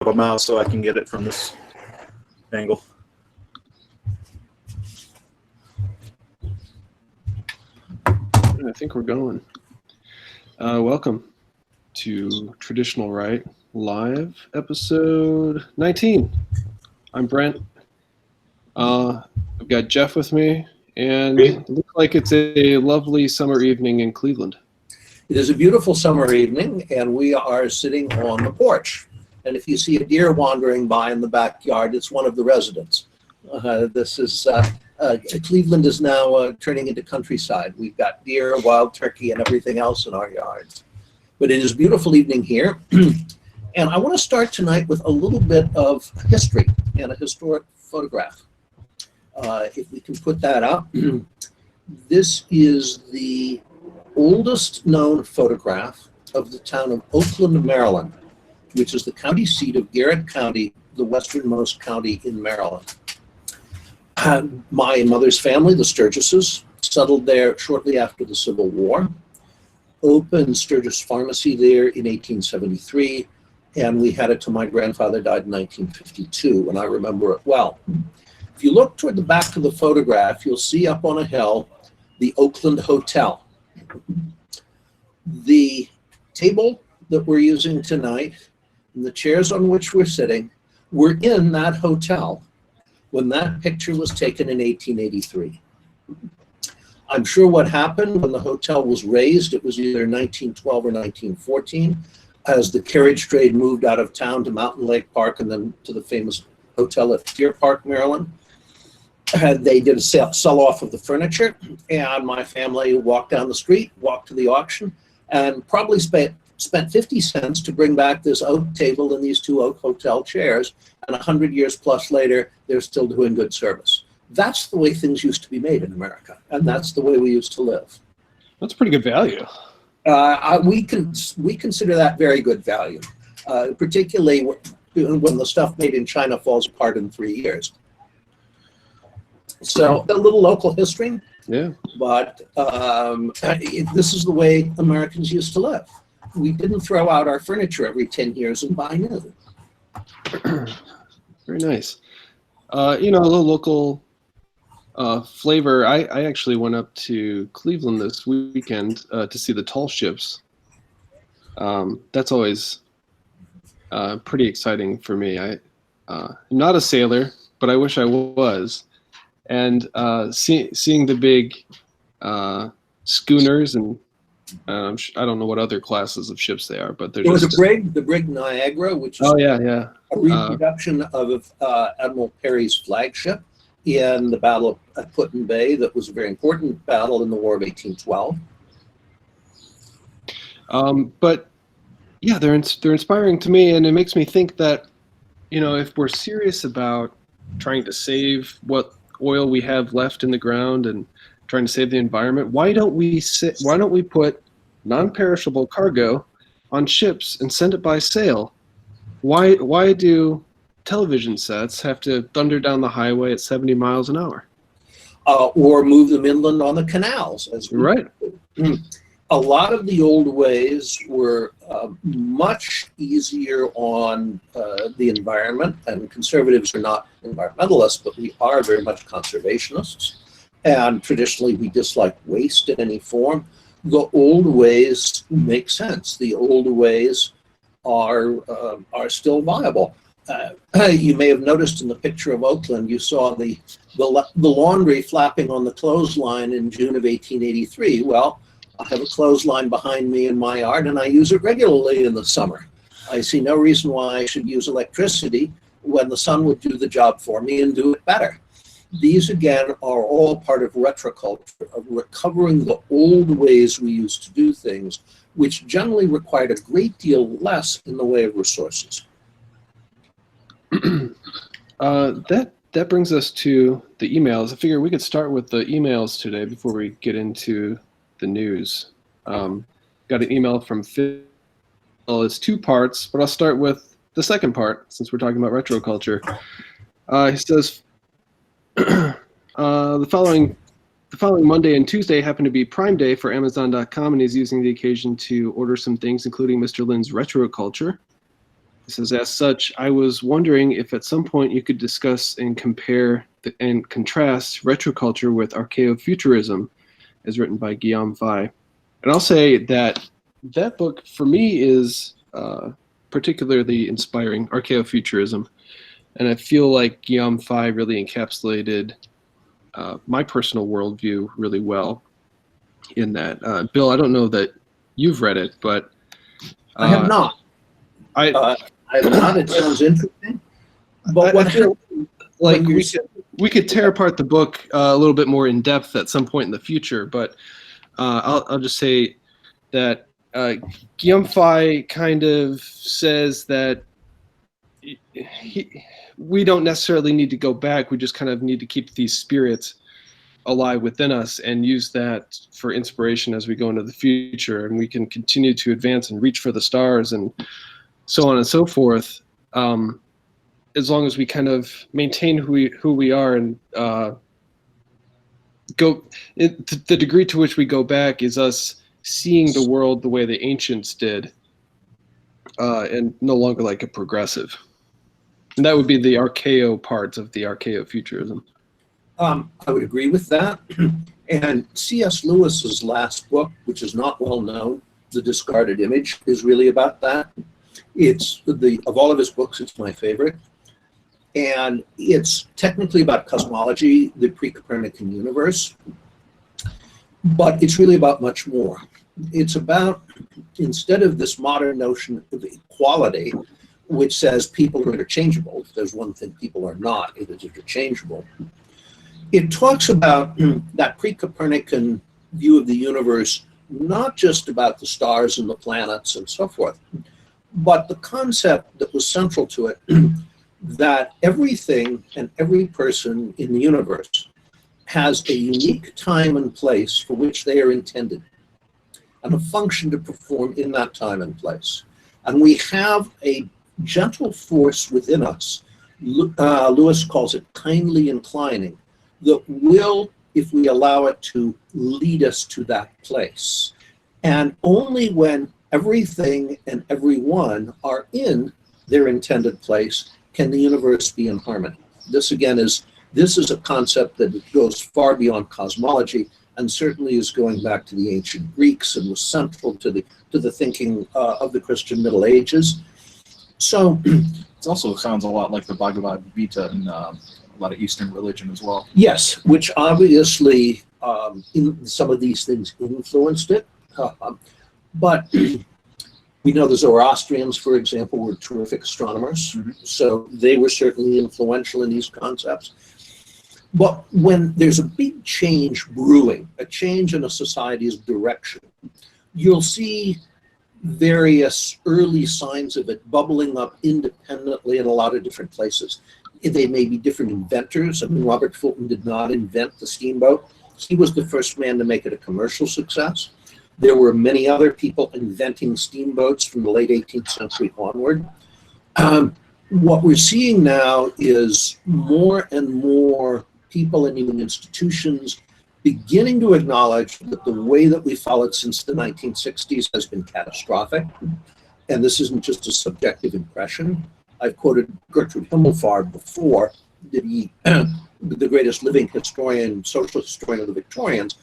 a mouse so I can get it from this angle. I think we're going. Welcome to Traditional Right Live, episode 19. I'm Brent. I've got Jeff with me, and it looks like it's a lovely summer evening in Cleveland. It is a beautiful summer evening, and we are sitting on the porch. And if you see a deer wandering by in the backyard, it's one of the residents. Cleveland is now turning into countryside. We've got deer, wild turkey, and everything else in our yards. But it is a beautiful evening here. And I want to start tonight with a little bit of history and a historic photograph. If we can put that up. This is the oldest known photograph of the town of Oakland, Maryland, which is the county seat of Garrett County, the westernmost county in Maryland. My mother's family, the Sturgises, settled there shortly after the Civil War, opened Sturgis Pharmacy there in 1873, and we had it till my grandfather died in 1952, and I remember it well. If you look toward the back of the photograph, you'll see up on a hill the Oakland Hotel. The table that we're using tonight and the chairs on which we're sitting were in that hotel when that picture was taken in 1883. I'm sure what happened when the hotel was raised, it was either 1912 or 1914, as the carriage trade moved out of town to Mountain Lake Park and then to the famous hotel at Deer Park, Maryland. They did a sell-off of the furniture, and my family walked down the street, walked to the auction, and probably spent 50 cents to bring back this oak table and these two oak hotel chairs, and 100 years plus later, they're still doing good service. That's the way things used to be made in America, and that's the way we used to live. That's pretty good value. We consider that very good value, particularly when the stuff made in China falls apart in 3 years. So a little local history, yeah. But this is the way Americans used to live. We didn't throw out our furniture every 10 years and buy new. Very nice. A little local flavor. I actually went up to Cleveland this weekend to see the tall ships. That's always pretty exciting for me. I'm not a sailor, but I wish I was. And seeing the big schooners and I don't know what other classes of ships they are, but there was the brig Niagara, which is a reproduction of Admiral Perry's flagship in the Battle of Put-in Bay. That was a very important battle in the War of 1812. But yeah, they're inspiring to me, and it makes me think that if we're serious about trying to save what oil we have left in the ground and trying to save the environment, why don't we put non-perishable cargo on ships and send it by sail? Why do television sets have to thunder down the highway at 70 miles an hour? Or move them inland on the canals. Right. A lot of the old ways were much easier on the environment, and conservatives are not environmentalists, but we are very much conservationists. And traditionally, we dislike waste in any form. The old ways make sense. The old ways are still viable. You may have noticed in the picture of Oakland, you saw the laundry flapping on the clothesline in June of 1883. Well, I have a clothesline behind me in my yard, and I use it regularly in the summer. I see no reason why I should use electricity when the sun would do the job for me and do it better. These, again, are all part of retroculture, of recovering the old ways we used to do things, which generally required a great deal less in the way of resources. That brings us to the emails. I figure we could start with the emails today before we get into the news. Got an email from Phil. It's two parts, but I'll start with the second part since we're talking about retroculture. He says, the following Monday and Tuesday happen to be Prime Day for Amazon.com, and he's using the occasion to order some things, including Mr. Lynn's Retroculture. It says, as such, I was wondering if at some point you could discuss and compare and contrast retroculture with archaeofuturism, as written by Guillaume Vai. And I'll say that that book, for me, is particularly inspiring, archaeofuturism. And I feel like Guillaume Vai really encapsulated my personal worldview really well in that. Bill, I don't know that you've read it, but I have not. I have not. It sounds interesting. But what you're like we could tear apart the book a little bit more in depth at some point in the future, but I'll just say that Guillaume Vai kind of says that we don't necessarily need to go back. We just kind of need to keep these spirits alive within us and use that for inspiration as we go into the future, and we can continue to advance and reach for the stars and so on and so forth, as long as we kind of maintain who we are and the degree to which we go back is us seeing the world the way the ancients did, and no longer like a progressive. And that would be the archaeo part of the archaeofuturism. I would agree with that. And C.S. Lewis's last book, which is not well known, The Discarded Image, is really about that. It's of all of his books, it's my favorite. And it's technically about cosmology, the pre-Copernican universe, but it's really about much more. It's about, instead of this modern notion of equality, which says people are interchangeable, if there's one thing people are not, it is interchangeable. It talks about that pre-Copernican view of the universe, not just about the stars and the planets and so forth, but the concept that was central to it, that everything and every person in the universe has a unique time and place for which they are intended, and a function to perform in that time and place. And we have a gentle force within us, Lewis calls it kindly inclining, that will, if we allow it to, lead us to that place. And only when everything and everyone are in their intended place can the universe be in harmony. This again is a concept that goes far beyond cosmology, and certainly is going back to the ancient Greeks and was central to the thinking of the Christian Middle Ages. So it also sounds a lot like the Bhagavad Gita in a lot of Eastern religion as well. Yes, which obviously in some of these things influenced it. But we know the Zoroastrians, for example, were terrific astronomers. Mm-hmm. So they were certainly influential in these concepts. But when there's a big change brewing, a change in a society's direction, you'll see various early signs of it bubbling up independently in a lot of different places. They may be different inventors. I mean, Robert Fulton did not invent the steamboat. He was the first man to make it a commercial success. There were many other people inventing steamboats from the late 18th century onward. What we're seeing now is more and more people and even institutions beginning to acknowledge that the way that we followed since the 1960s has been catastrophic. And this isn't just a subjective impression. I've quoted Gertrude Himmelfarb before, the greatest living historian, social historian of the Victorians,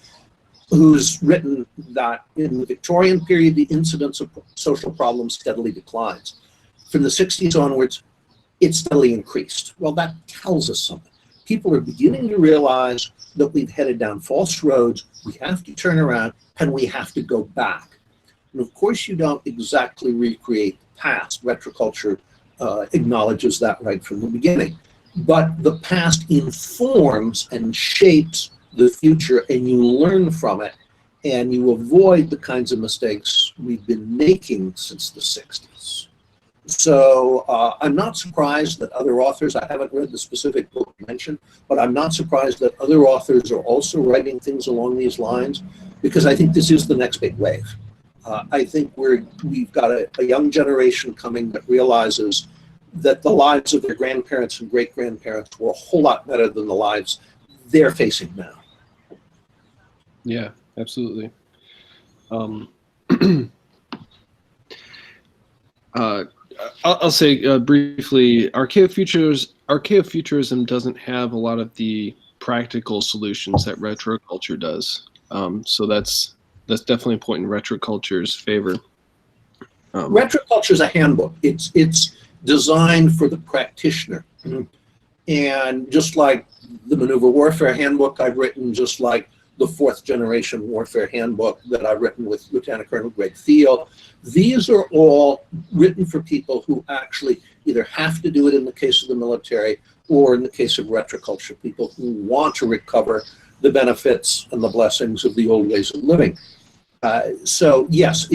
who's written that in the Victorian period, the incidence of social problems steadily declines. From the 60s onwards, it steadily increased. Well, that tells us something. People are beginning to realize that we've headed down false roads, we have to turn around, and we have to go back. And of course, you don't exactly recreate the past. Retroculture acknowledges that right from the beginning. But the past informs and shapes the future, and you learn from it, and you avoid the kinds of mistakes we've been making since the 60s. So I'm not surprised that other authors, I haven't read the specific book mentioned, but I'm not surprised that other authors are also writing things along these lines, because I think this is the next big wave. I think we've got a young generation coming that realizes that the lives of their grandparents and great-grandparents were a whole lot better than the lives they're facing now. Yeah, absolutely. I'll say briefly, archaeofuturism doesn't have a lot of the practical solutions that retroculture does. So that's definitely a point in retroculture's favor. Retroculture is a handbook. It's designed for the practitioner. And just like the maneuver warfare handbook I've written, just like the 4th generation warfare handbook that I've written with Lieutenant Colonel Greg Thiel, these are all written for people who actually either have to do it in the case of the military or in the case of retroculture, people who want to recover the benefits and the blessings of the old ways of living. So yes,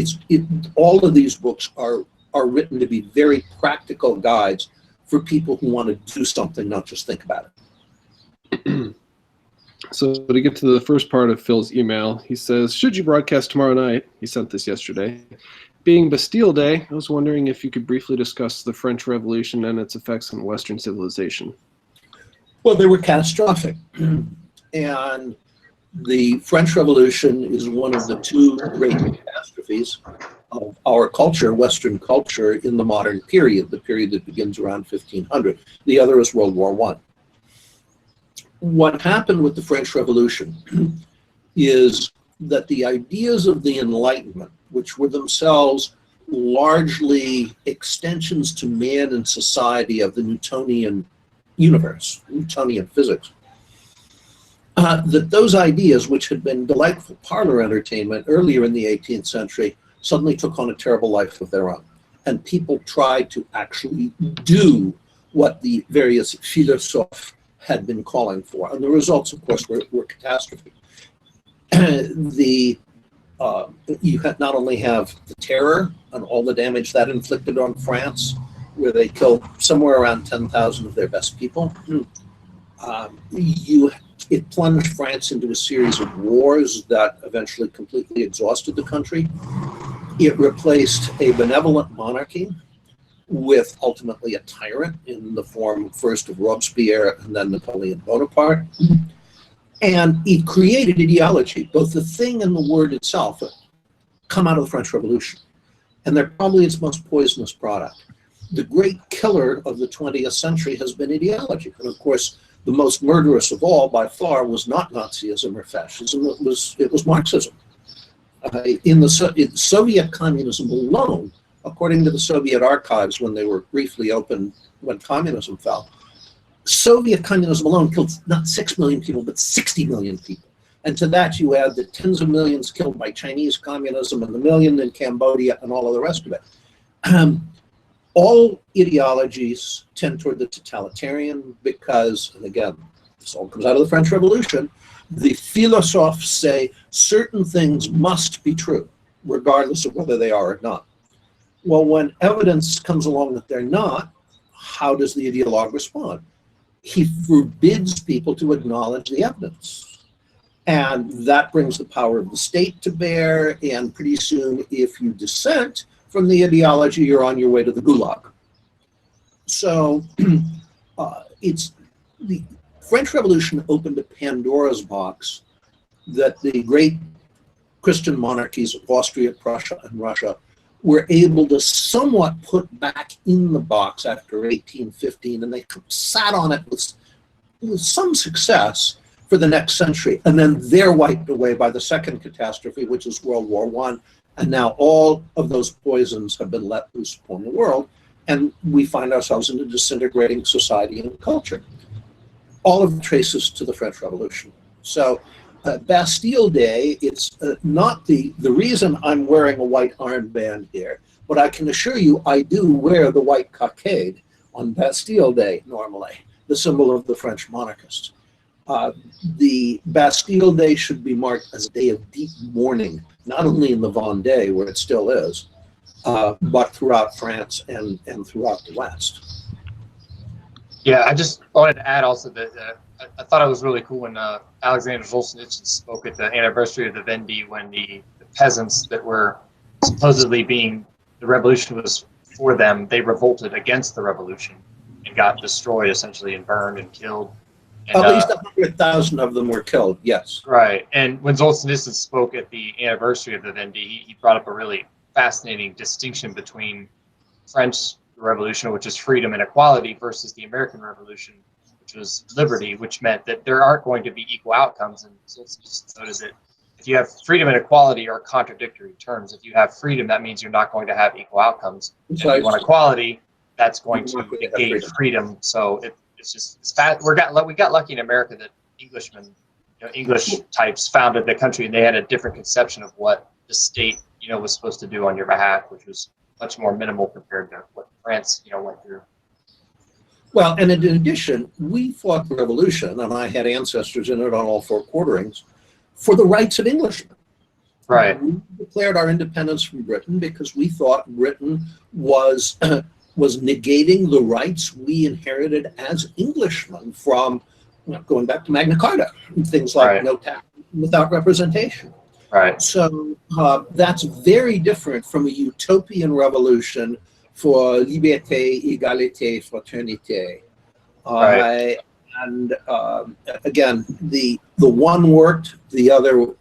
all of these books are written to be very practical guides for people who want to do something, not just think about it. So to get to the first part of Phil's email, he says, should you broadcast tomorrow night? He sent this yesterday. Being Bastille Day, I was wondering if you could briefly discuss the French Revolution and its effects on Western civilization. Well, they were catastrophic. And the French Revolution is one of the 2 great catastrophes of our culture, Western culture, in the modern period, the period that begins around 1500. The other is World War I. What happened with the French Revolution is that the ideas of the Enlightenment, which were themselves largely extensions to man and society of the Newtonian universe, Newtonian physics, that those ideas, which had been delightful parlor entertainment earlier in the 18th century, suddenly took on a terrible life of their own. And people tried to actually do what the various philosophes had been calling for. And the results, of course, were catastrophic. You not only have the terror and all the damage that inflicted on France, where they killed somewhere around 10,000 of their best people. It plunged France into a series of wars that eventually completely exhausted the country. It replaced a benevolent monarchy with ultimately a tyrant in the form first of Robespierre and then Napoleon Bonaparte. And it created ideology. Both the thing and the word itself come out of the French Revolution. And they're probably its most poisonous product. The great killer of the 20th century has been ideology. And of course, the most murderous of all by far was not Nazism or fascism, it was Marxism. In Soviet communism alone, according to the Soviet archives when they were briefly opened when communism fell, Soviet communism alone killed not 6 million people, but 60 million people. And to that you add the tens of millions killed by Chinese communism and the million in Cambodia and all of the rest of it. All ideologies tend toward the totalitarian because, and again, this all comes out of the French Revolution, the philosophes say certain things must be true, regardless of whether they are or not. Well, when evidence comes along that they're not, how does the ideologue respond? He forbids people to acknowledge the evidence. And that brings the power of the state to bear, and pretty soon, if you dissent from the ideology, you're on your way to the gulag. So it's the French Revolution opened a Pandora's box that the great Christian monarchies of Austria, Prussia, and Russia were able to somewhat put back in the box after 1815, and they sat on it with some success for the next century. And then they're wiped away by the second catastrophe, which is World War I. And now all of those poisons have been let loose upon the world, and we find ourselves in a disintegrating society and culture. All of the traces to the French Revolution. So Bastille Day, it's not the reason I'm wearing a white armband here, but I can assure you I do wear the white cockade on Bastille Day normally, the symbol of the French monarchists. The Bastille Day should be marked as a day of deep mourning, not only in the Vendée, where it still is, but throughout France and throughout the West. Yeah, I just wanted to add also that I thought it was really cool when Alexander Solzhenitsyn spoke at the anniversary of the Vendée, when the peasants that were supposedly the revolution was for them, they revolted against the revolution and got destroyed essentially and burned and killed. And, at least 100,000 of them were killed, yes. Right, and when Solzhenitsyn spoke at the anniversary of the Vendée, he brought up a really fascinating distinction between French the revolution, which is freedom and equality, versus the American Revolution, which was liberty, which meant that there aren't going to be equal outcomes. And so it's just notice that if you have freedom and equality are contradictory terms. If you have freedom, that means you're not going to have equal outcomes. If you want equality, that's going to negate freedom. So it's bad. We got lucky in America that Englishmen, English types founded the country, and they had a different conception of what the state, was supposed to do on your behalf, which was much more minimal compared to what France, went through. Well, and in addition, we fought the revolution, and I had ancestors in it on all four quarterings, for the rights of Englishmen. Right. We declared our independence from Britain because we thought Britain was negating the rights we inherited as Englishmen from going back to Magna Carta and things like no tax without representation. Right. So that's very different from a utopian revolution for liberté, égalité, fraternité. Right. And again, the one worked, the other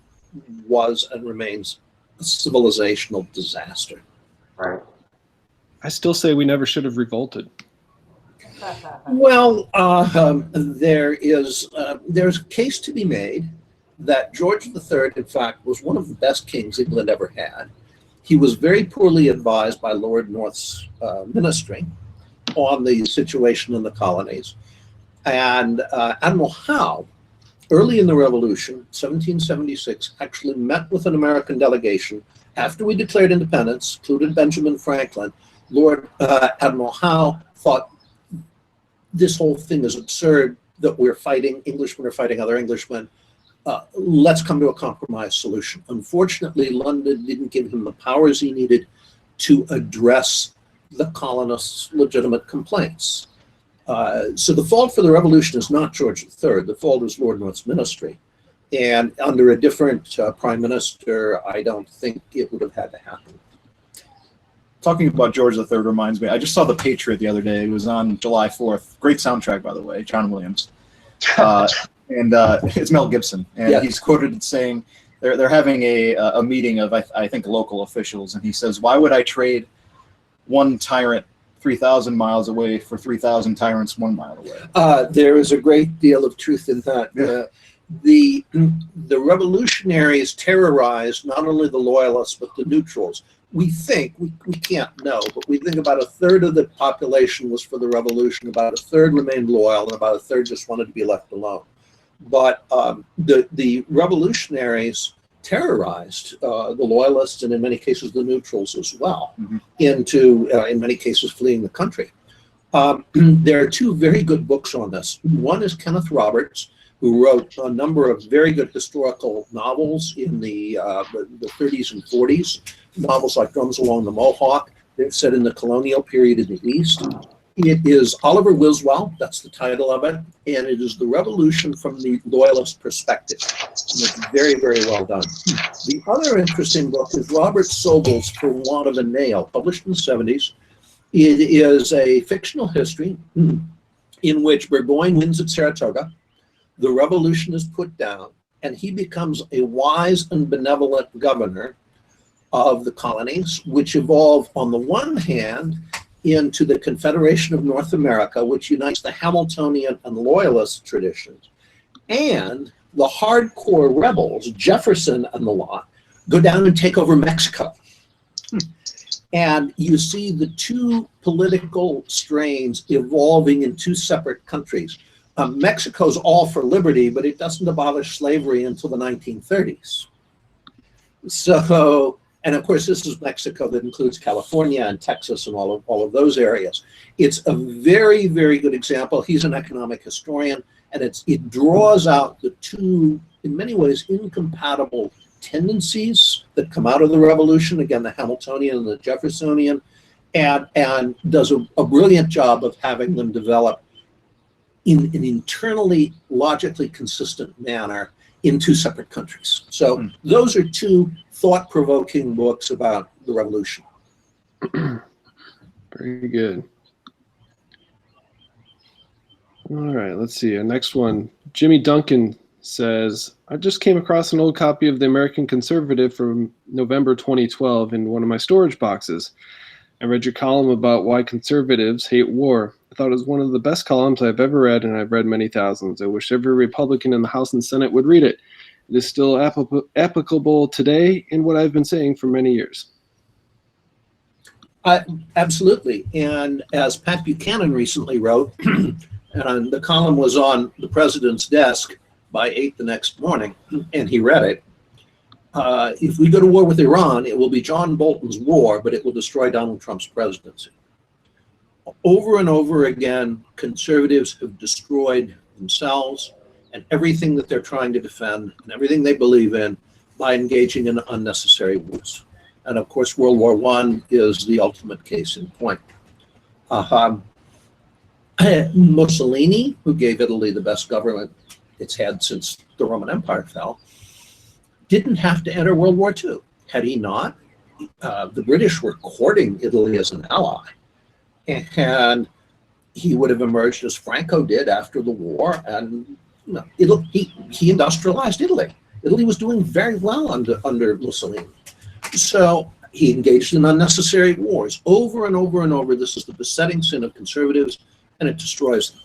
was and remains a civilizational disaster. Right. I still say we never should have revolted. Well, there's a case to be made that George III, in fact, was one of the best kings England ever had. He was very poorly advised by Lord North's ministry on the situation in the colonies. And Admiral Howe, early in the Revolution, 1776, actually met with an American delegation after we declared independence, included Benjamin Franklin. Lord Admiral Howe thought this whole thing is absurd, that we're fighting, Englishmen are fighting other Englishmen. Let's come to a compromise solution. Unfortunately, London didn't give him the powers he needed to address the colonists' legitimate complaints. So the fault for the revolution is not George III. The fault is Lord North's ministry. And under a different prime minister, I don't think it would have had to happen. Talking about George III reminds me, I just saw The Patriot the other day. It was on July 4th. Great soundtrack, by the way, John Williams. And it's Mel Gibson. And he's quoted saying, they're having a meeting of, I think, local officials. And he says, "Why would I trade one tyrant 3,000 miles away for 3,000 tyrants 1 mile away?" There is a great deal of truth in that. Yeah. The revolutionaries terrorized not only the loyalists, but the neutrals. We think, we can't know, but we think about a third of the population was for the revolution, about a third remained loyal, and about a third just wanted to be left alone. But the revolutionaries terrorized the loyalists, and in many cases the neutrals as well, into, in many cases, fleeing the country. There are two very good books on this. One is Kenneth Roberts, who wrote a number of very good historical novels in the 30s and 40s, novels like Drums Along the Mohawk. They're set in the colonial period in the East. It is Oliver Wiswell, that's the title of it, and it is the revolution from the loyalist perspective. And it's very, very well done. The other interesting book is Robert Sobel's For Want of a Nail, published in the 70s. It is a fictional history in which Burgoyne wins at Saratoga, the revolution is put down, and he becomes a wise and benevolent governor of the colonies, which evolve, on the one hand, into the Confederation of North America, which unites the Hamiltonian and Loyalist traditions, and the hardcore rebels, Jefferson and the lot, go down and take over Mexico. And you see the two political strains evolving in two separate countries. Mexico's all for liberty, but it doesn't abolish slavery until the 1930s. So, and of course, this is Mexico that includes California and Texas and all of those areas. It's a very, very good example. He's an economic historian, and it draws out the two, in many ways, incompatible tendencies that come out of the revolution, again, the Hamiltonian and the Jeffersonian, and does a brilliant job of having them develop in an internally, logically consistent manner in two separate countries. So those are two thought-provoking books about the revolution. Very good. All right, let's see. Our next one, Jimmy Duncan says, I just came across an old copy of the American Conservative from November 2012 in one of my storage boxes. I read your column about why conservatives hate war. I thought it was one of the best columns I've ever read, and I've read many thousands. I wish every Republican in the House and Senate would read it. It is still applicable today in what I've been saying for many years. Absolutely. And as Pat Buchanan recently wrote, and the column was on the president's desk by 8 the next morning, and he read it. If we go to war with Iran, it will be John Bolton's war, but it will destroy Donald Trump's presidency. Over and over again, conservatives have destroyed themselves and everything that they're trying to defend and everything they believe in by engaging in unnecessary wars. And of course, World War I is the ultimate case in point. Mussolini, who gave Italy the best government it's had since the Roman Empire fell, didn't have to enter World War II. Had he not, the British were courting Italy as an ally. And he would have emerged as Franco did after the war. And he industrialized Italy. Italy was doing very well under Mussolini. So he engaged in unnecessary wars over and over and over. This is the besetting sin of conservatives, and it destroys them.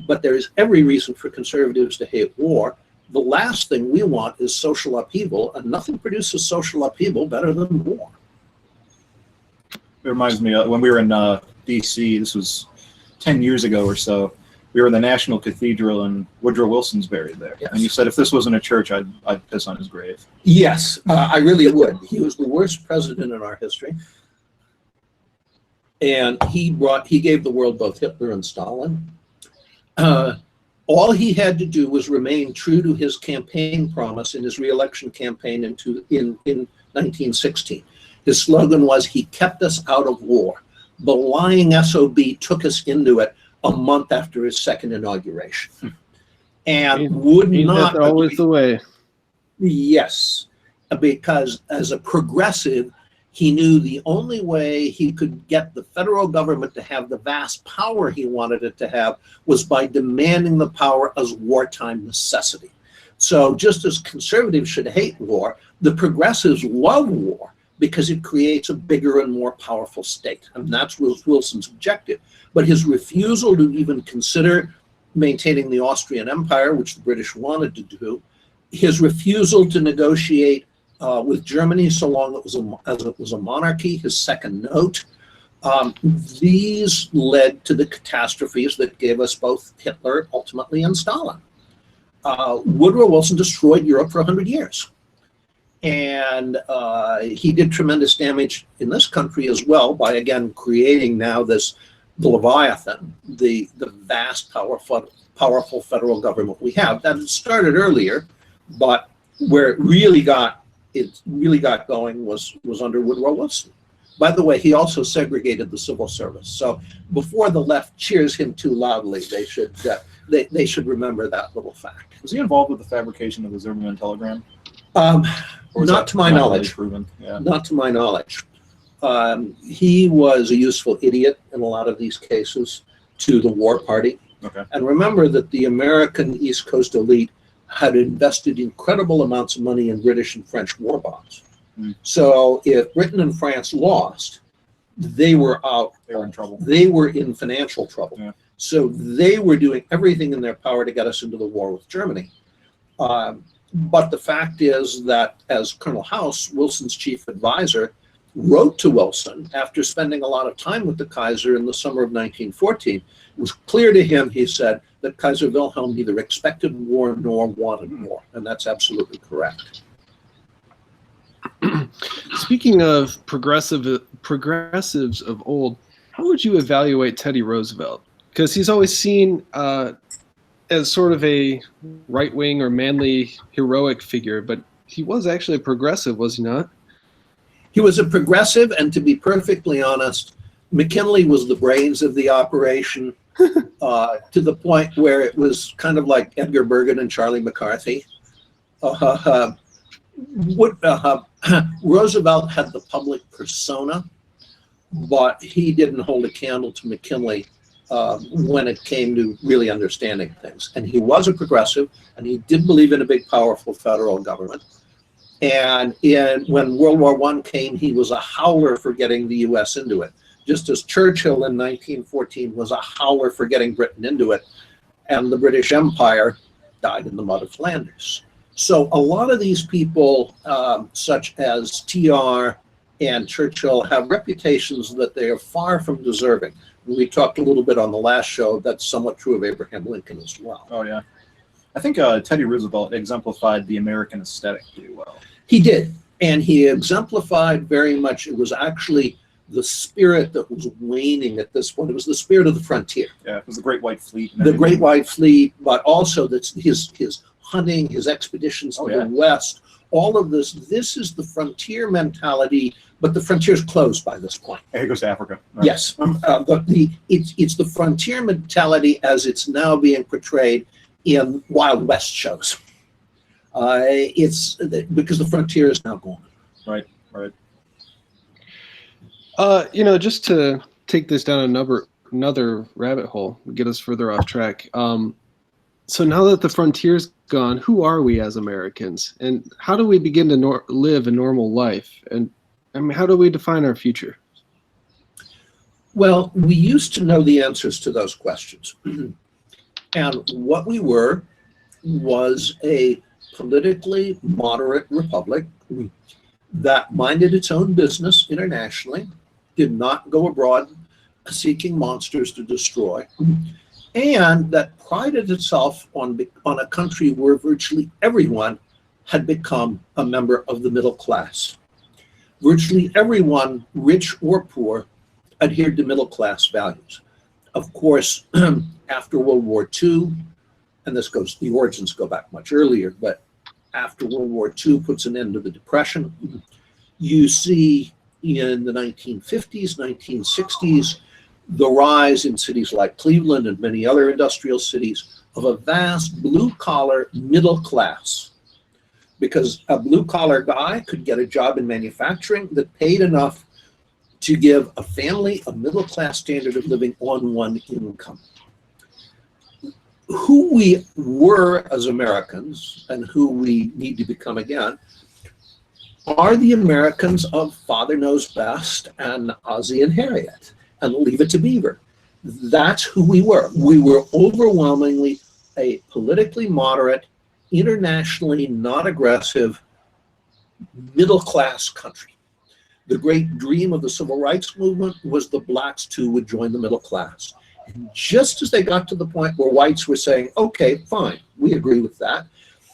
But there is every reason for conservatives to hate war. The last thing we want is social upheaval, and nothing produces social upheaval better than war. It reminds me when we were in D.C., this was 10 years ago or so, we were in the National Cathedral and Woodrow Wilson's buried there. Yes. And you said if this wasn't a church, I'd piss on his grave. Yes, I really would. He was the worst president in our history. And he gave the world both Hitler and Stalin. All he had to do was remain true to his campaign promise in his re-election campaign in 1916. His slogan was, "He kept us out of war." The lying SOB took us into it a month after his second inauguration. And would not agree. Always the way. Yes, because as a progressive, he knew the only way he could get the federal government to have the vast power he wanted it to have was by demanding the power as wartime necessity. So just as conservatives should hate war, the progressives love war because it creates a bigger and more powerful state. And that's Wilson's objective. But his refusal to even consider maintaining the Austrian Empire, which the British wanted to do, his refusal to negotiate with Germany so long as it was a monarchy, his second note, these led to the catastrophes that gave us both Hitler ultimately and Stalin. Woodrow Wilson destroyed Europe for 100 years. And he did tremendous damage in this country as well by, again, creating now the Leviathan, the vast, powerful federal government we have. That started earlier, but where it really got going was under Woodrow Wilson. By the way, he also segregated the civil service. So before the left cheers him too loudly, they should remember that little fact. Was he involved with the fabrication of the Zimmerman telegram? Not to my knowledge. Really yeah. Not to my knowledge. He was a useful idiot in a lot of these cases to the war party. Okay. And remember that the American East Coast elite had invested incredible amounts of money in British and French war bonds. Mm. So if Britain and France lost, they were out. They were in trouble. They were in financial trouble. Yeah. So they were doing everything in their power to get us into the war with Germany. But the fact is that as Colonel House, Wilson's chief advisor, wrote to Wilson after spending a lot of time with the Kaiser in the summer of 1914, it was clear to him, he said, that Kaiser Wilhelm neither expected war nor wanted war. And that's absolutely correct. Speaking of progressives of old, how would you evaluate Teddy Roosevelt? Because he's always seen as sort of a right-wing or manly heroic figure, but he was actually a progressive, was he not? He was a progressive, and to be perfectly honest, McKinley was the brains of the operation to the point where it was kind of like Edgar Bergen and Charlie McCarthy. Roosevelt had the public persona, but he didn't hold a candle to McKinley when it came to really understanding things. And he was a progressive, and he did believe in a big, powerful federal government. And when World War I came, he was a howler for getting the U.S. into it, just as Churchill in 1914 was a howler for getting Britain into it, and the British Empire died in the mud of Flanders. So a lot of these people, such as TR and Churchill, have reputations that they are far from deserving. We talked a little bit on the last show. That's somewhat true of Abraham Lincoln as well. Oh, yeah. I think Teddy Roosevelt exemplified the American aesthetic pretty well. He did, and he exemplified very much. It was actually the spirit that was waning at this point. It was the spirit of the frontier. Yeah, it was the Great White Fleet. The Great White Fleet, but also that's his hunting, his expeditions to the West, all of this. This is the frontier mentality, but the frontier is closed by this point. Yeah, he goes to Africa. Right? Yes, but it's the frontier mentality as it's now being portrayed in Wild West shows. It's because the frontier is now gone. Right, right. Just to take this down another rabbit hole, get us further off track. So now that the frontier's gone, who are we as Americans, and how do we begin to live a normal life? And I mean, how do we define our future? Well, we used to know the answers to those questions. And what we were was a politically moderate republic that minded its own business internationally, did not go abroad seeking monsters to destroy, and that prided itself on a country where virtually everyone had become a member of the middle class. Virtually everyone, rich or poor, adhered to middle class values. Of course, after World War II, and the origins go back much earlier, but after World War II puts an end to the Depression, you see in the 1950s, 1960s, the rise in cities like Cleveland and many other industrial cities of a vast blue-collar middle class. Because a blue-collar guy could get a job in manufacturing that paid enough to give a family a middle-class standard of living on one income. Who we were as Americans and who we need to become again are the Americans of Father Knows Best and Ozzie and Harriet and Leave It to Beaver. That's who we were. We were overwhelmingly a politically moderate, internationally not aggressive, middle-class country. The great dream of the civil rights movement was the blacks too would join the middle class. And just as they got to the point where whites were saying, okay, fine, we agree with that,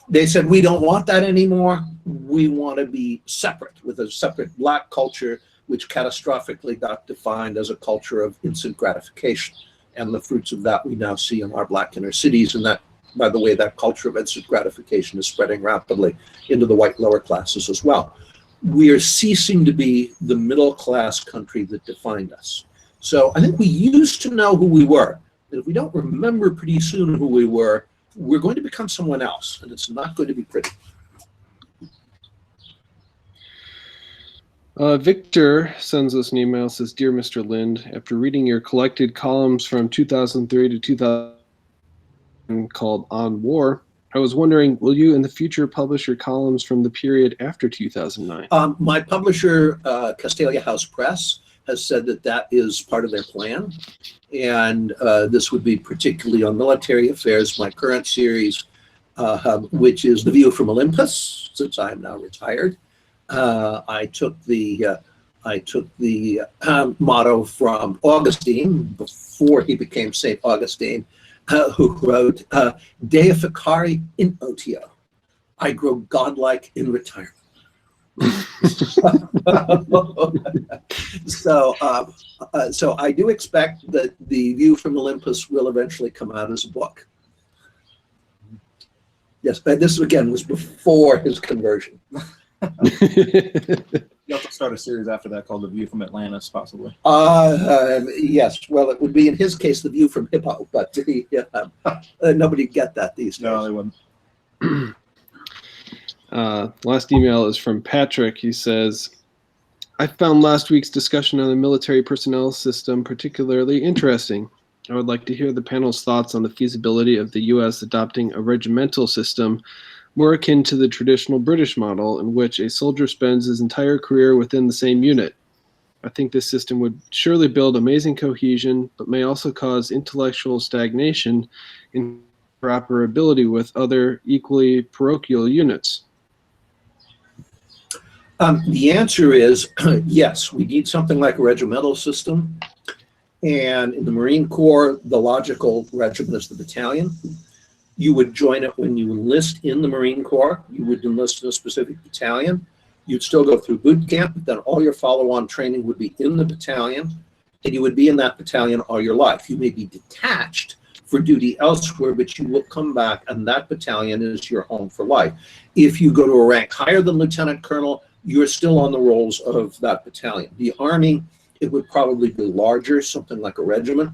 they said, we don't want that anymore. We want to be separate, with a separate black culture, which catastrophically got defined as a culture of instant gratification. And the fruits of that we now see in our black inner cities. And that, by the way, that culture of instant gratification is spreading rapidly into the white lower classes as well. We are ceasing to be the middle class country that defined us. So I think we used to know who we were. And if we don't remember pretty soon who we were, we're going to become someone else, and it's not going to be pretty. Victor sends us an email, says, Dear Mr. Lind, after reading your collected columns from 2003 to 2000 called On War, I was wondering, will you in the future publish your columns from the period after 2009? My publisher, Castalia House Press, has said that that is part of their plan. And this would be particularly on military affairs, my current series, which is The View from Olympus, since I am now retired. I took the motto from Augustine before he became St. Augustine, who wrote, Deificari in otio, I grow godlike in retirement. So I do expect that The View from Olympus will eventually come out as a book. Yes, but this again was before his conversion. You'll have to start a series after that called The View from Atlantis, possibly. Yes, well, it would be in his case The View from Hippo, but nobody get that these days. No, they wouldn't. Last email is from Patrick. He says, I found last week's discussion on the military personnel system particularly interesting. I would like to hear the panel's thoughts on the feasibility of the U.S. adopting a regimental system more akin to the traditional British model in which a soldier spends his entire career within the same unit. I think this system would surely build amazing cohesion, but may also cause intellectual stagnation in interoperability with other equally parochial units. The answer is yes, we need something like a regimental system. And in the Marine Corps, the logical regiment is the battalion. You would join it when you enlist in the Marine Corps. You would enlist in a specific battalion. You'd still go through boot camp, but then all your follow-on training would be in the battalion, and you would be in that battalion all your life. You may be detached for duty elsewhere, but you will come back, and that battalion is your home for life. If you go to a rank higher than lieutenant colonel, you're still on the rolls of that battalion. The Army, it would probably be larger, something like a regiment.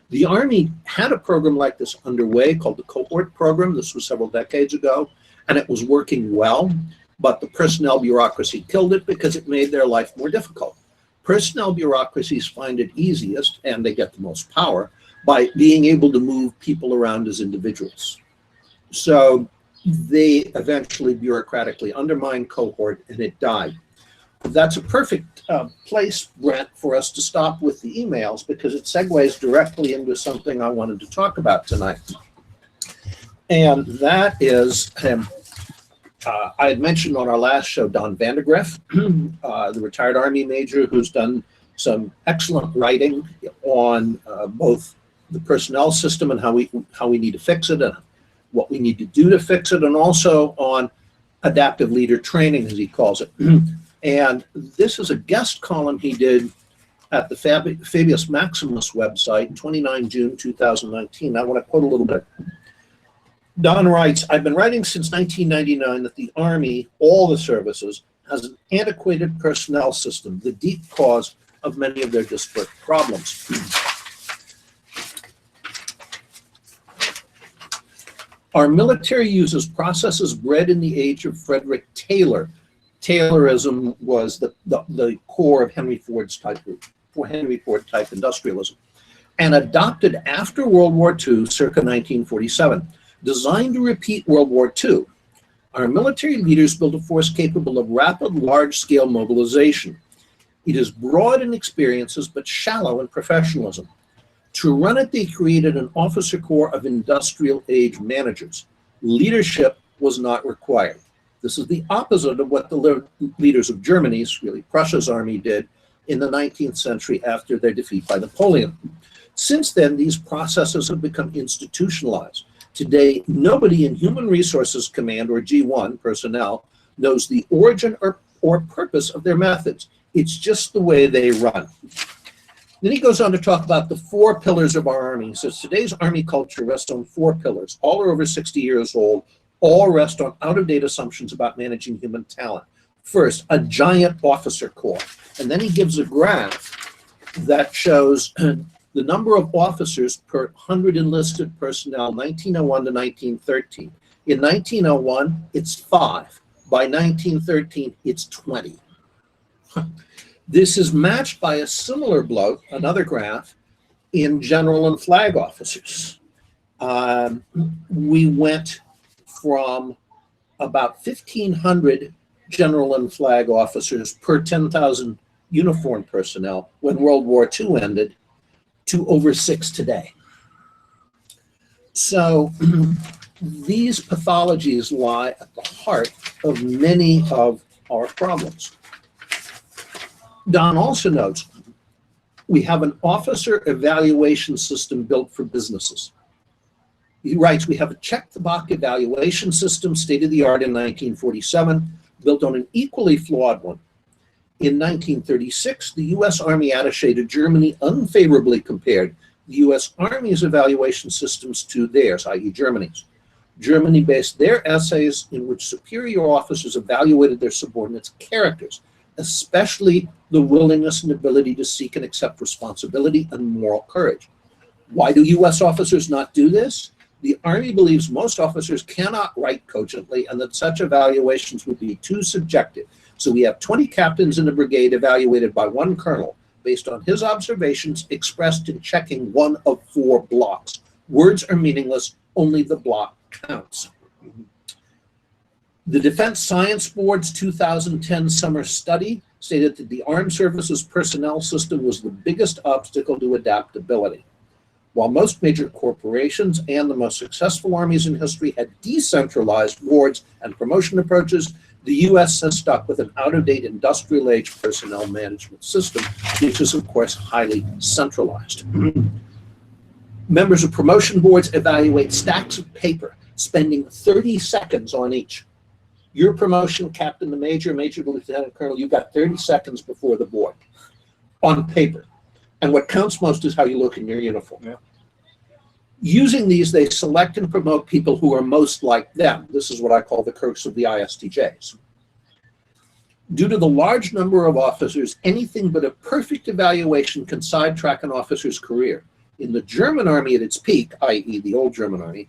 The Army had a program like this underway called the Cohort Program. This was several decades ago, and it was working well, but the personnel bureaucracy killed it because it made their life more difficult. Personnel bureaucracies find it easiest, and they get the most power, by being able to move people around as individuals. So they eventually bureaucratically undermined Cohort, and it died. That's a perfect place, Brent, for us to stop with the emails, because it segues directly into something I wanted to talk about tonight. And that is, I had mentioned on our last show Don Vandergriff, the retired Army major who's done some excellent writing on both the personnel system and how we need to fix it and what we need to do to fix it, and also on adaptive leader training, as he calls it. And this is a guest column he did at the Fabius Maximus website, 29 June 2019. I want to quote a little bit. Don writes, "I've been writing since 1999 that the Army, all the services, has an antiquated personnel system, the deep cause of many of their disparate problems. Our military uses processes bred in the age of Frederick Taylor." Taylorism was the core of Henry Ford type industrialism, and adopted after World War II, circa 1947, designed to repeat World War II. Our military leaders built a force capable of rapid, large-scale mobilization. It is broad in experiences, but shallow in professionalism. To run it, they created an officer corps of industrial-age managers. Leadership was not required. This is the opposite of what the leaders of Germany's, really Prussia's army, did in the 19th century after their defeat by Napoleon. Since then, these processes have become institutionalized. Today, nobody in Human Resources Command, or G1 personnel, knows the origin or purpose of their methods. It's just the way they run. Then he goes on to talk about the 4 pillars of our Army. He says, today's Army culture rests on 4 pillars. All are over 60 years old. All rest on out-of-date assumptions about managing human talent. First, a giant officer corps. And then he gives a graph that shows the number of officers per 100 enlisted personnel, 1901 to 1913. In 1901, it's 5. By 1913, it's 20. This is matched by a similar bloke, another graph, in general and flag officers. We went from about 1,500 general and flag officers per 10,000 uniformed personnel when World War II ended to over 6 today. So these pathologies lie at the heart of many of our problems. Don also notes we have an officer evaluation system built for businesses. He writes, we have a check-the-box evaluation system, state-of-the-art in 1947, built on an equally flawed one. In 1936, the U.S. Army attaché to Germany unfavorably compared the U.S. Army's evaluation systems to theirs, i.e. Germany's. Germany based their essays in which superior officers evaluated their subordinates' characters, especially the willingness and ability to seek and accept responsibility and moral courage. Why do U.S. officers not do this? The Army believes most officers cannot write cogently and that such evaluations would be too subjective. So we have 20 captains in a brigade evaluated by one colonel based on his observations expressed in checking one of 4 blocks. Words are meaningless, only the block counts. The Defense Science Board's 2010 summer study stated that the Armed Services personnel system was the biggest obstacle to adaptability. While most major corporations and the most successful armies in history had decentralized boards and promotion approaches, the U.S. has stuck with an out-of-date industrial-age personnel management system, which is, of course, highly centralized. Members of promotion boards evaluate stacks of paper, spending 30 seconds on each. Your promotion, captain to major, major to lieutenant colonel, you've got 30 seconds before the board on paper. And what counts most is how you look in your uniform. Yeah. Using these, they select and promote people who are most like them. This is what I call the curse of the ISTJs. Due to the large number of officers, anything but a perfect evaluation can sidetrack an officer's career. In the German army at its peak, i.e. the old German army,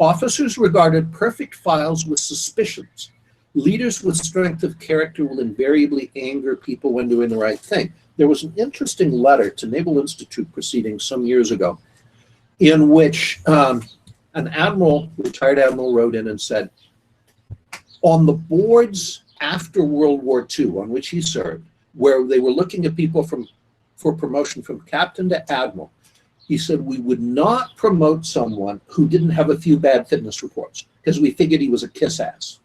officers regarded perfect files with suspicions. Leaders with strength of character will invariably anger people when doing the right thing. There was an interesting letter to Naval Institute proceedings some years ago in which an admiral, retired admiral, wrote in and said, on the boards after World War II on which he served, where they were looking at people for promotion from captain to admiral, he said, we would not promote someone who didn't have a few bad fitness reports because we figured he was a kiss ass.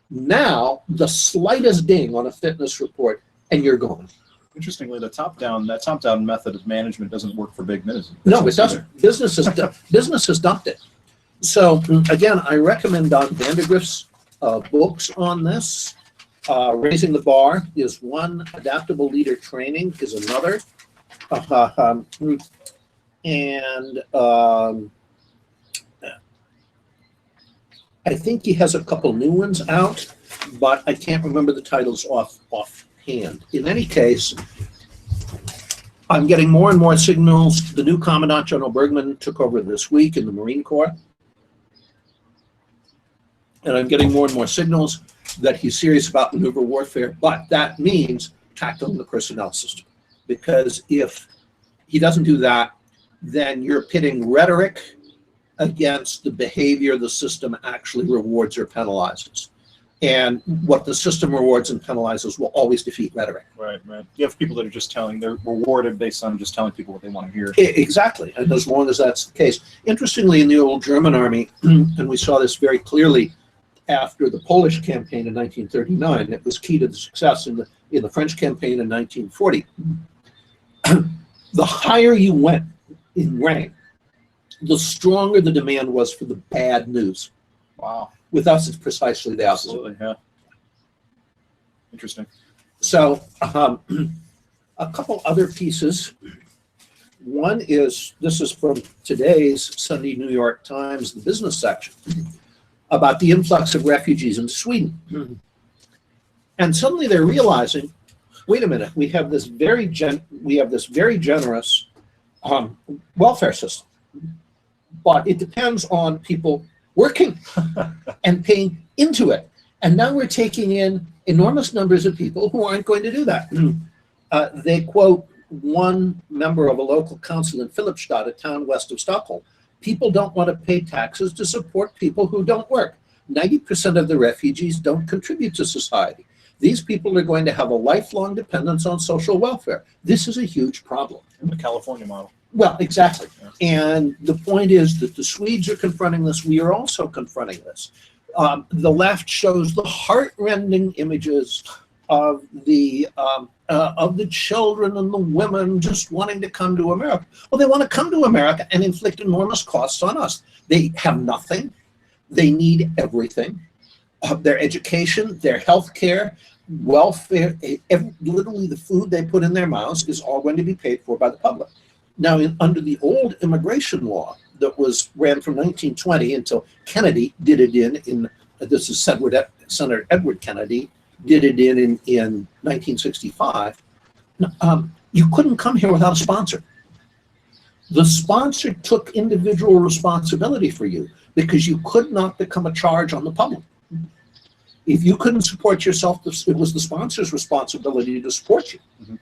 Now, the slightest ding on a fitness report and you're gone. Interestingly, that top-down method of management doesn't work for big business. No, it doesn't. Business has dumped it. So again, I recommend Don Vandergrift's books on this. Raising the Bar is one. Adaptable Leader Training is another. And I think he has a couple new ones out, but I can't remember the titles offhand. In any case, I'm getting more and more signals. The new Commandant, General Bergman, took over this week in the Marine Corps. And I'm getting more and more signals that he's serious about maneuver warfare, but that means tackling the personnel system. Because if he doesn't do that, then you're pitting rhetoric against the behavior the system actually rewards or penalizes. And what the system rewards and penalizes will always defeat rhetoric. Right. You have people that are just they're rewarded based on just telling people what they want to hear. Exactly, and as long as that's the case. Interestingly, in the old German army, and we saw this very clearly after the Polish campaign in 1939, it was key to the success in the French campaign in 1940. The higher you went in rank, the stronger the demand was for the bad news. Wow. With us, it's precisely the opposite. Absolutely, yeah. Interesting. So a couple other pieces. One is, this is from today's Sunday New York Times, the business section, about the influx of refugees into Sweden. And suddenly they're realizing, wait a minute, we have this very generous welfare system, but it depends on people working and paying into it. And now we're taking in enormous numbers of people who aren't going to do that. They quote one member of a local council in Filipstad, a town west of Stockholm. People don't want to pay taxes to support people who don't work. 90% of the refugees don't contribute to society. These people are going to have a lifelong dependence on social welfare. This is a huge problem. The California model. Well, exactly. And the point is that the Swedes are confronting this. We are also confronting this. The left shows the heart-rending images of the children and the women just wanting to come to America. Well, they want to come to America and inflict enormous costs on us. They have nothing. They need everything. Their education, their health care, welfare, literally the food they put in their mouths is all going to be paid for by the public. Now, under the old immigration law that ran from 1920 until Kennedy did it in this is Senator Edward Kennedy did it in 1965, you couldn't come here without a sponsor. The sponsor took individual responsibility for you because you could not become a charge on the public. If you couldn't support yourself, it was the sponsor's responsibility to support you. Mm-hmm.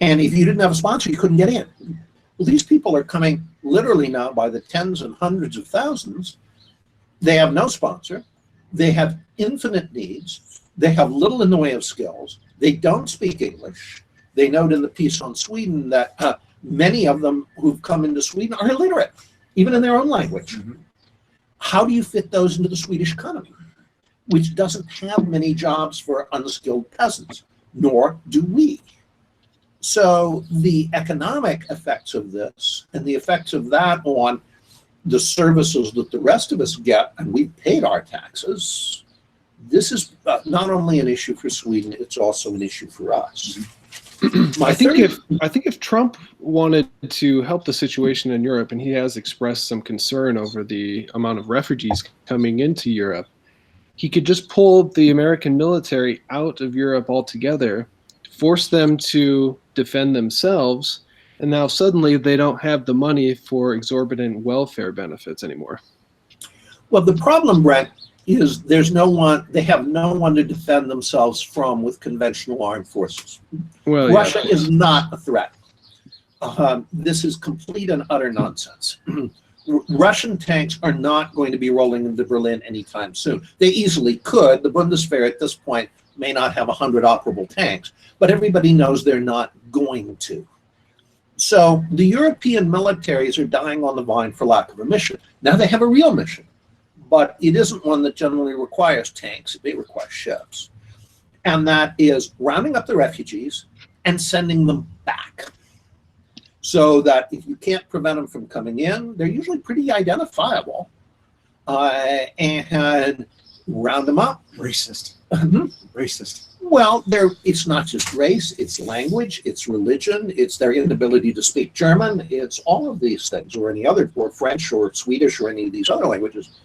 And if you didn't have a sponsor, you couldn't get in. Well, these people are coming literally now by the tens and hundreds of thousands. They have no sponsor. They have infinite needs. They have little in the way of skills. They don't speak English. They note in the piece on Sweden that many of them who've come into Sweden are illiterate, even in their own language. Mm-hmm. How do you fit those into the Swedish economy, which doesn't have many jobs for unskilled peasants, nor do we? So the economic effects of this and the effects of that on the services that the rest of us get, and we've paid our taxes, this is not only an issue for Sweden, it's also an issue for us. I think if Trump wanted to help the situation in Europe, and he has expressed some concern over the amount of refugees coming into Europe, he could just pull the American military out of Europe altogether, force them to defend themselves, and now suddenly they don't have the money for exorbitant welfare benefits anymore. Well, the problem, Brent, is there's no one, they have no one to defend themselves from with conventional armed forces. Well, Russia is not a threat. This is complete and utter nonsense. Russian tanks are not going to be rolling into Berlin anytime soon. They easily could. The Bundeswehr at this point may not have 100 operable tanks, but everybody knows they're not going to. So the European militaries are dying on the vine for lack of a mission. Now they have a real mission, but it isn't one that generally requires tanks. It may require ships. And that is rounding up the refugees and sending them back. So that if you can't prevent them from coming in, they're usually pretty identifiable. And round them up. Racist. Racist. Well, it's not just race, it's language, it's religion, it's their inability to speak German, it's all of these things, or any other, or French or Swedish or any of these other languages.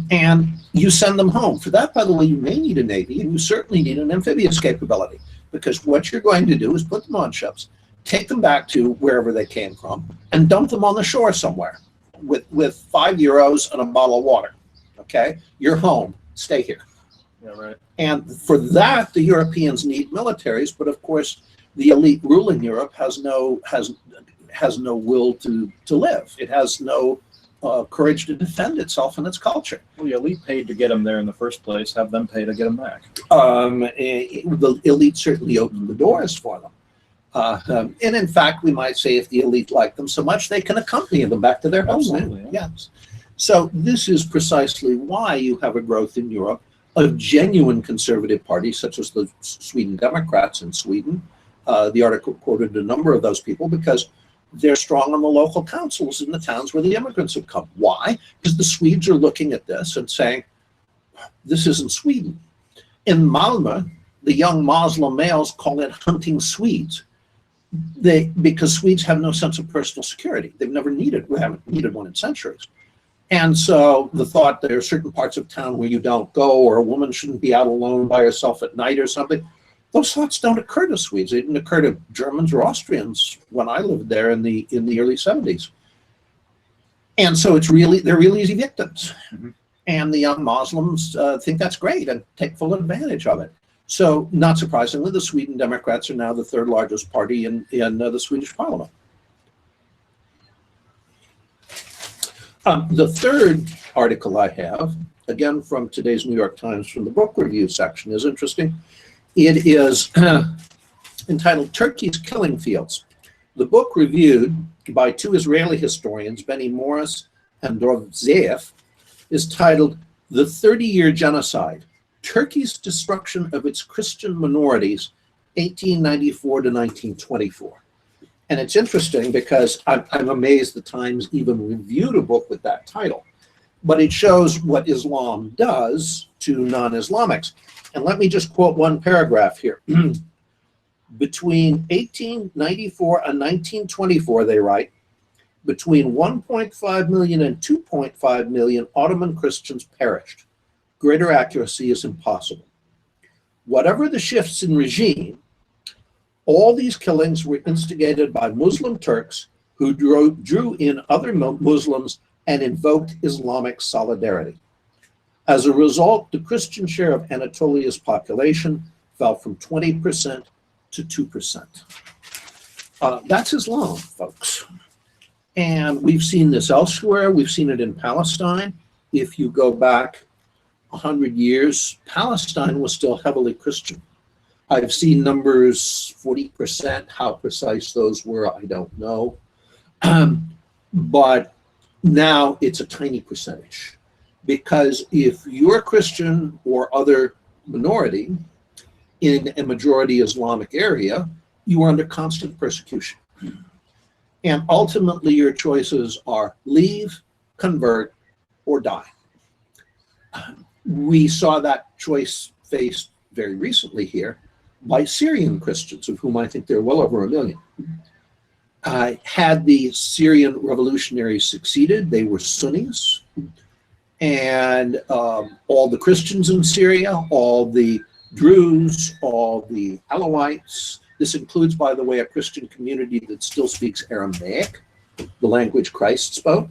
And you send them home. For that, by the way, you may need a navy, and you certainly need an amphibious capability, because what you're going to do is put them on ships, take them back to wherever they came from, and dump them on the shore somewhere with 5 euros and a bottle of water. Okay? You're home. Stay here. Yeah, right. And for that, the Europeans need militaries, but of course, the elite ruling Europe has no will to live. It has no courage to defend itself and its culture. Well, the elite paid to get them there in the first place. Have them pay to get them back. The elite certainly opened the doors for them. And in fact, we might say if the elite like them so much, they can accompany them back to their homeland. Yeah. Yes. So this is precisely why you have a growth in Europe of genuine conservative parties, such as the Sweden Democrats in Sweden. The article quoted a number of those people because they're strong on the local councils in the towns where the immigrants have come. Why? Because the Swedes are looking at this and saying, this isn't Sweden. In Malmö, the young Muslim males call it hunting Swedes. Because Swedes have no sense of personal security. We haven't needed one in centuries. And so the thought there are certain parts of town where you don't go, or a woman shouldn't be out alone by herself at night or something, those thoughts don't occur to Swedes. They didn't occur to Germans or Austrians when I lived there in the early 70s. And so they're really easy victims. Mm-hmm. And the young Muslims think that's great and take full advantage of it. So not surprisingly, the Sweden Democrats are now the third largest party in the Swedish parliament. The third article I have, again from today's New York Times from the book review section, is interesting. It is entitled Turkey's Killing Fields. The book reviewed by 2 Israeli historians, Benny Morris and Dovzeev, is titled The 30-Year Genocide, Turkey's Destruction of Its Christian Minorities, 1894 to 1924. And it's interesting because I'm amazed the Times even reviewed a book with that title. But it shows what Islam does to non-Islamics. And let me just quote one paragraph here. Between 1894 and 1924, they write, between 1.5 million and 2.5 million Ottoman Christians perished. Greater accuracy is impossible. Whatever the shifts in regime, all these killings were instigated by Muslim Turks who drew in other Muslims and invoked Islamic solidarity. As a result, the Christian share of Anatolia's population fell from 20% to 2%. That's Islam, folks. And we've seen this elsewhere. We've seen it in Palestine. If you go back 100 years, Palestine was still heavily Christian. I've seen numbers, 40%. How precise those were, I don't know. But now it's a tiny percentage. Because if you're Christian or other minority in a majority Islamic area, you are under constant persecution. And ultimately, your choices are leave, convert, or die. We saw that choice faced very recently here by Syrian Christians, of whom I think there are well over 1 million. Had the Syrian revolutionaries succeeded, they were Sunnis, and all the Christians in Syria, all the Druze, all the Alawites, this includes, by the way, a Christian community that still speaks Aramaic, the language Christ spoke,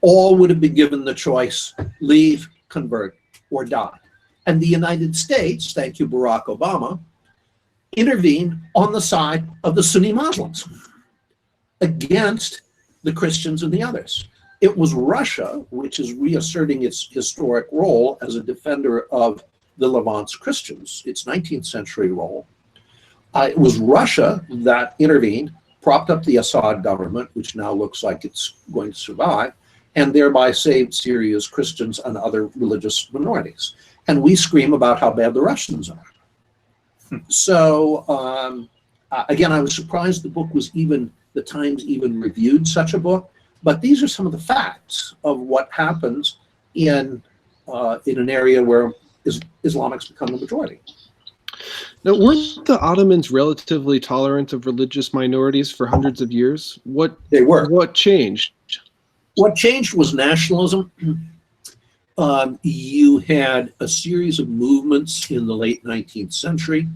all would have been given the choice, leave, convert, or die. And the United States, thank you, Barack Obama, intervened on the side of the Sunni Muslims against the Christians and the others. It was Russia, which is reasserting its historic role as a defender of the Levant's Christians, its 19th century role. It was Russia that intervened, propped up the Assad government, which now looks like it's going to survive, and thereby saved Syria's Christians and other religious minorities. And we scream about how bad the Russians are. So, again, I was surprised the book was the Times even reviewed such a book, but these are some of the facts of what happens in an area where Islamics become the majority. Now, weren't the Ottomans relatively tolerant of religious minorities for hundreds of years? They were. What changed? What changed was nationalism. You had a series of movements in the late 19th century.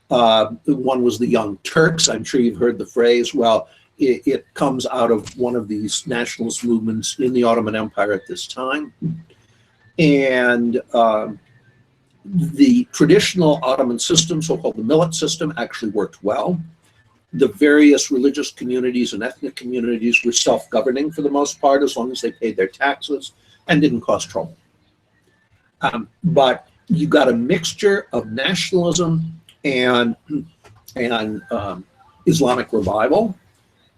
One was the Young Turks. I'm sure you've heard the phrase. Well, it comes out of one of these nationalist movements in the Ottoman Empire at this time. And the traditional Ottoman system, so-called the millet system, actually worked well. The various religious communities and ethnic communities were self-governing for the most part, as long as they paid their taxes and didn't cause trouble. But you got a mixture of nationalism and Islamic revival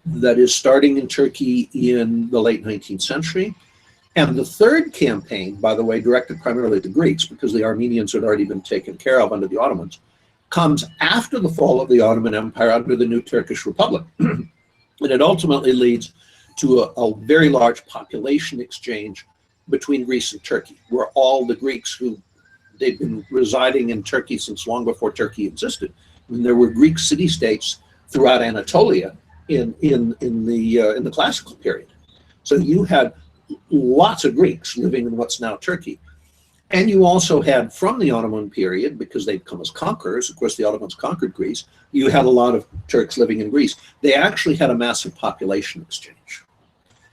that is starting in Turkey in the late 19th century. And the third campaign, by the way, directed primarily at the Greeks, because the Armenians had already been taken care of under the Ottomans, comes after the fall of the Ottoman Empire under the new Turkish Republic. And it ultimately leads to a very large population exchange between Greece and Turkey, where all the Greeks they'd been residing in Turkey since long before Turkey existed. And there were Greek city-states throughout Anatolia in the classical period. So you had lots of Greeks living in what's now Turkey. And you also had, from the Ottoman period, because they'd come as conquerors, of course the Ottomans conquered Greece, you had a lot of Turks living in Greece. They actually had a massive population exchange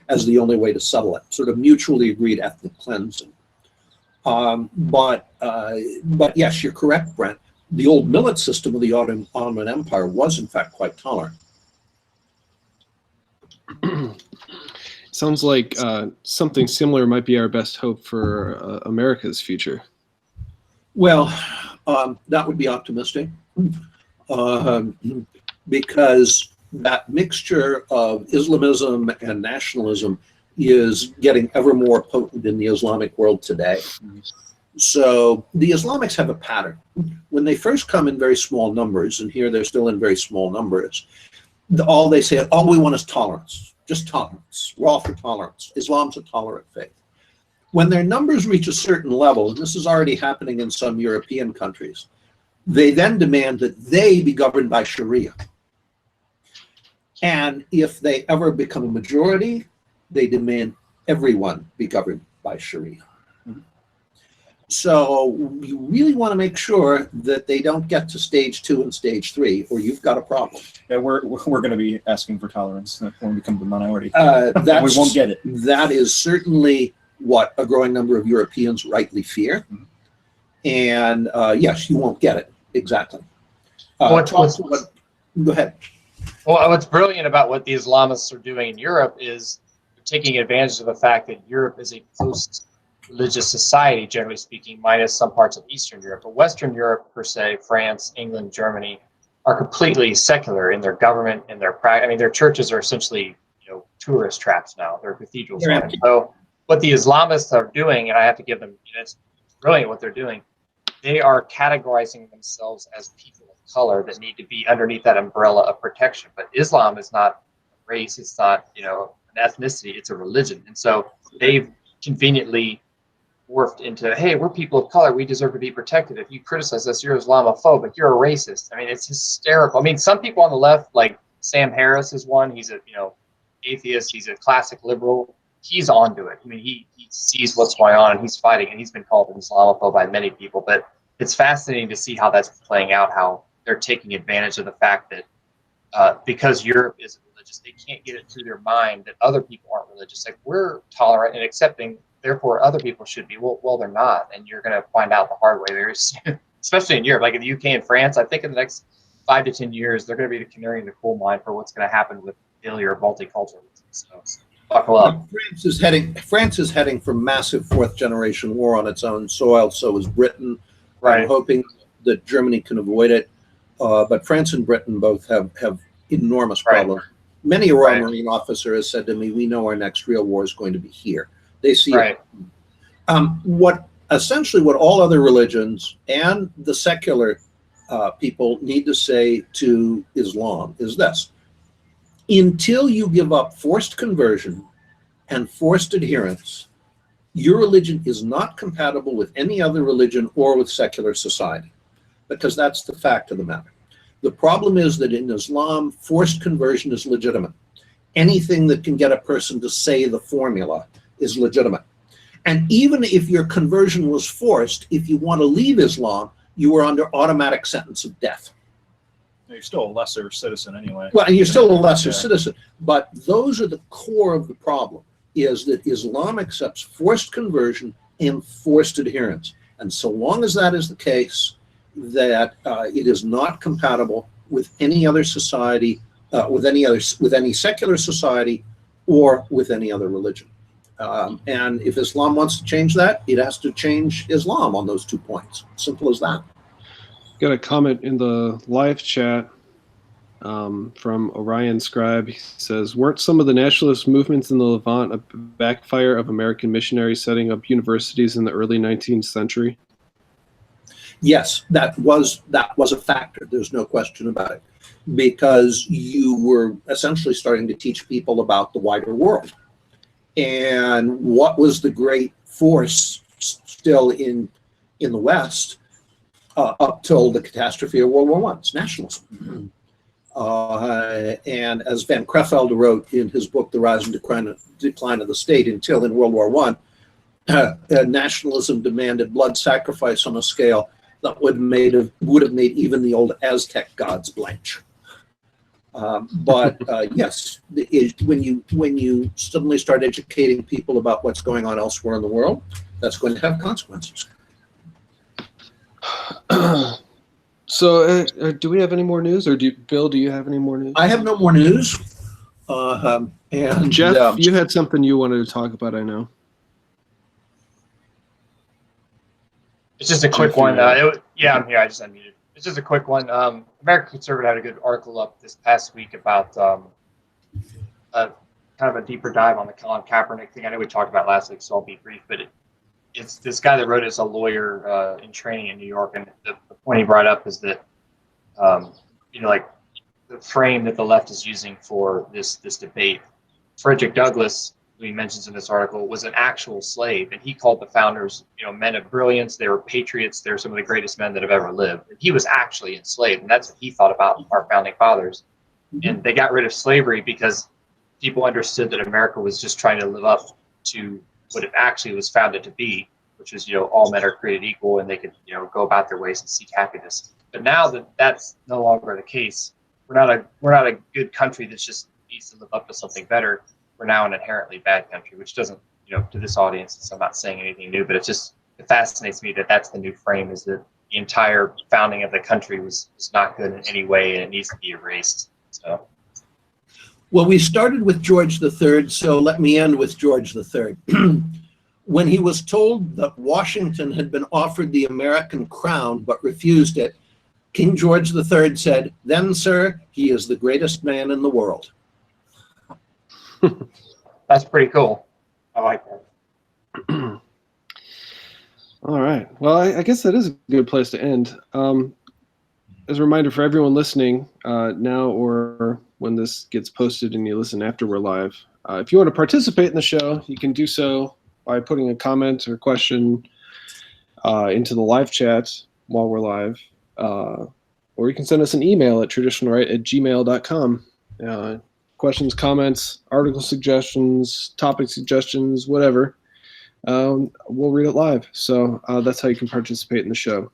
as the only way to settle it, sort of mutually agreed ethnic cleansing. But yes, you're correct, Brent. The old millet system of the Ottoman Empire was in fact quite tolerant. Sounds like something similar might be our best hope for America's future. Well, that would be optimistic, because that mixture of Islamism and nationalism is getting ever more potent in the Islamic world today. So the Islamics have a pattern. When they first come in very small numbers, and here they're still in very small numbers, all they say, all we want is tolerance. Just tolerance. We're all for tolerance. Islam's a tolerant faith. When their numbers reach a certain level, and this is already happening in some European countries, they then demand that they be governed by Sharia. And if they ever become a majority, they demand everyone be governed by Sharia. So you really want to make sure that they don't get to stage 2 and stage 3, or you've got a problem. Yeah, we're going to be asking for tolerance when we become the minority. We won't get it. That is certainly what a growing number of Europeans rightly fear. And yes, you won't get it. Exactly. Go ahead. Well, what's brilliant about what the Islamists are doing in Europe is taking advantage of the fact that Europe is a religious society, generally speaking, minus some parts of Eastern Europe. But Western Europe, per se, France, England, Germany, are completely secular in their government, in their practice. I mean, their churches are essentially, tourist traps now. They're cathedrals. So what the Islamists are doing, and I have to give them, it's brilliant what they're doing. They are categorizing themselves as people of color that need to be underneath that umbrella of protection. But Islam is not a race. It's not, an ethnicity. It's a religion. And so they've conveniently morphed into, hey, we're people of color. We deserve to be protected. If you criticize us, you're Islamophobic. You're a racist. I mean, it's hysterical. I mean, some people on the left, like Sam Harris is one. He's a, atheist. He's a classic liberal. He's onto it. I mean, he sees what's going on and he's fighting, and he's been called an Islamophobe by many people. But it's fascinating to see how that's playing out, how they're taking advantage of the fact that because Europe isn't religious, they can't get it through their mind that other people aren't religious. Like, we're tolerant and accepting, therefore other people should be. Well, they're not, and you're going to find out the hard way. There's, especially in Europe, like in the UK and France, I think in the next 5 to 10 years, they're going to be the canary in the coal mine for what's going to happen with failure of multiculturalism. So buckle up. France is heading for massive fourth generation war on its own soil. So is Britain. Right. I'm hoping that Germany can avoid it. But France and Britain both have enormous problems. Right. Many a Royal Marine officer has said to me, we know our next real war is going to be here. They see it. What all other religions and the secular people need to say to Islam is this: until you give up forced conversion and forced adherence, your religion is not compatible with any other religion or with secular society, because that's the fact of the matter. The problem is that in Islam, forced conversion is legitimate. Anything that can get a person to say the formula is legitimate. And even if your conversion was forced, if you want to leave Islam, you are under automatic sentence of death. You're still a lesser citizen anyway. Well, and you're still a lesser citizen. But those are the core of the problem, is that Islam accepts forced conversion and forced adherence. And so long as that is the case, that it is not compatible with any other society, with any secular society, or with any other religion. And if Islam wants to change that, it has to change Islam on those 2 points. Simple as that. Got a comment in the live chat from Orion Scribe. He says, weren't some of the nationalist movements in the Levant a backfire of American missionaries setting up universities in the early 19th century? Yes, that was a factor. There's no question about it, because you were essentially starting to teach people about the wider world. And what was the great force still in the West up till the catastrophe of World War I? It's nationalism. And as Van Creveld wrote in his book, The Rise and Decline of the State, until in World War I, nationalism demanded blood sacrifice on a scale that would have made even the old Aztec gods blanch. But yes, when you suddenly start educating people about what's going on elsewhere in the world, that's going to have consequences. So, do we have any more news, or Bill? Do you have any more news? I have no more news. And Jeff, you had something you wanted to talk about, I know. It's just a quick one. Yeah, I'm here. I just unmuted. It's just a quick one. American Conservative had a good article up this past week about kind of a deeper dive on the Colin Kapernick thing. I know we talked about last week, so I'll be brief. But it's this guy that wrote it is a lawyer in training in New York, and the point he brought up is that like the frame that the left is using for this debate. Frederick Douglass, who he mentions in this article, was an actual slave, and he called the founders, men of brilliance. They were patriots. They're some of the greatest men that have ever lived. And he was actually enslaved, and that's what he thought about our founding fathers. Mm-hmm. And they got rid of slavery because people understood that America was just trying to live up to what it actually was founded to be, which is, all men are created equal, and they could, go about their ways and seek happiness. But now that that's no longer the case, we're not a good country that just needs to live up to something better. We're now an inherently bad country, which doesn't, to this audience, I'm not saying anything new, but it fascinates me that that's the new frame, is that the entire founding of the country was not good in any way, and it needs to be erased. So, well, we started with George III, so let me end with George III. When he was told that Washington had been offered the American crown but refused it, King George III said, "Then, sir, he is the greatest man in the world." That's pretty cool. I like that. All right. Well, I guess that is a good place to end. As a reminder for everyone listening now or when this gets posted and you listen after we're live, if you want to participate in the show, you can do so by putting a comment or question into the live chat while we're live. Or you can send us an email at traditionalright@gmail.com. Questions, comments, article suggestions, topic suggestions, whatever. We'll read it live. So that's how you can participate in the show.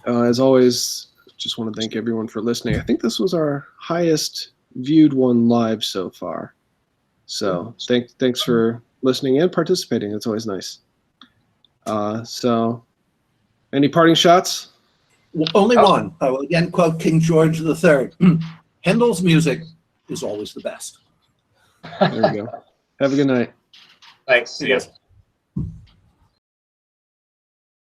As always, just want to thank everyone for listening. I think this was our highest viewed one live so far. So thanks for listening and participating. It's always nice. So any parting shots? Well, only one. I will again quote King George III. Handel's music is always the best. There we go. Have a good night. Thanks. Yes.